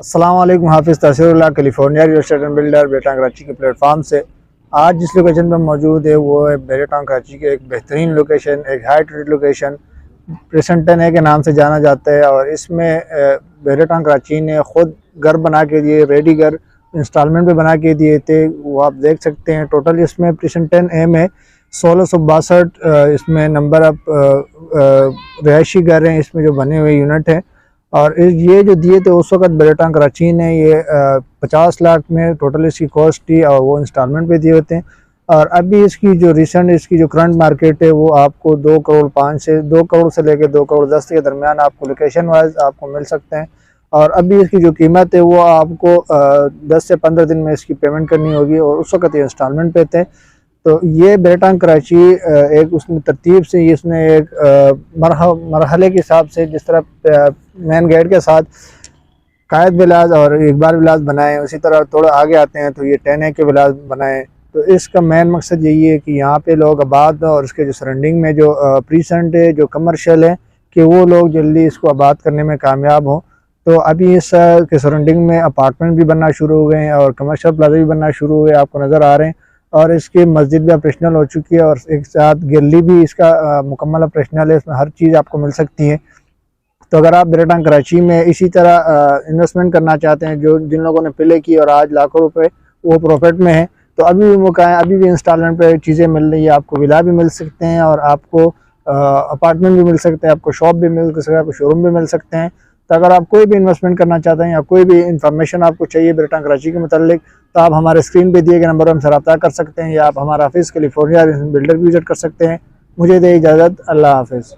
अस्सलाम वालेकुम, Hafiz Tahseerullah California real estate and builder बेटांग कराची के प्लेटफॉर्म से आज जिस लोकेशन पर मौजूद है वो है बेटांग कराची के एक बेहतरीन लोकेशन, एक हाई रेट लोकेशन प्रेसेंटन है के नाम से जाना जाता है। और इसमें बेटांग कराची ने ख़ुद घर बना के दिए, रेडी घर इंस्टॉलमेंट पे बना के दिए थे, वो आप देख सकते हैं। टोटल इसमें प्रेसेंटन एम है 1662 इसमें नंबर ऑफ रहायशी घर हैं इसमें जो बने हुए यूनिट हैं। और ये जो दिए थे उस वक्त बेटांग कराची ने ये 50 लाख में टोटल इसकी कॉस्ट थी और वो इंस्टॉलमेंट पे दिए होते हैं। और अभी इसकी जो रिसेंट इसकी जो करंट मार्केट है वो आपको 2 करोड़ 5 से 2 करोड़ से लेकर 2 करोड़ 10 के दरमियान आपको लोकेशन वाइज आपको मिल सकते हैं। और अभी इसकी जो कीमत है वो आपको 10 से 15 दिन में इसकी पेमेंट करनी होगी और उस वक्त ये इंस्टॉलमेंट पे थे। तो ये बेटांग कराची एक उसने तरतीब से इसने एक मरहले के हिसाब से जिस तरह मेन गेट के साथ कायद विलाज और इकबाल विलाज बनाए, उसी तरह थोड़ा आगे आते हैं तो ये 10A के विलाज बनाए। तो इसका मेन मकसद यही है कि यहाँ पे लोग आबाद और उसके जो सराउंडिंग में जो प्रीसेंट है जो कमर्शियल है कि वो लोग जल्दी इसको आबाद करने में कामयाब हों। तो अभी इस के सराउंडिंग में अपार्टमेंट भी बनना शुरू हो गए हैं और कमर्शियल प्लाजा भी बनना शुरू हुए, आपको नज़र आ रहे हैं। और इसकी मस्जिद भी ऑपरेशनल हो चुकी है और एक साथ गैलरी भी इसका मुकम्मल ऑपरेशनल है, इसमें हर चीज़ आपको मिल सकती है। तो अगर आप बेटांग कराची में इसी तरह इन्वेस्टमेंट करना चाहते हैं, जो जिन लोगों ने पहले की और आज लाखों रुपए वो प्रॉफिट में है, तो अभी भी मौका है, अभी भी इंस्टॉलमेंट पे चीज़ें मिल रही है। आपको विला भी मिल सकते हैं और आपको अपार्टमेंट भी मिल सकते हैं, आपको शॉप भी मिल सकते हैं, आपको शोरूम भी मिल सकते हैं। तो अगर आप कोई भी इन्वेस्टमेंट करना चाहते हैं या कोई भी इंफॉर्मेशन आपको चाहिए बेटांग कराची के मतलब, तो आप हमारे स्क्रीन पे दिए गए नंबर पर हमसे रब्ता कर सकते हैं या आप हमारा ऑफिस कैलिफोर्निया बिल्डर भी विजिट कर सकते हैं। मुझे दे इजाज़त, अल्लाह हाफिज़।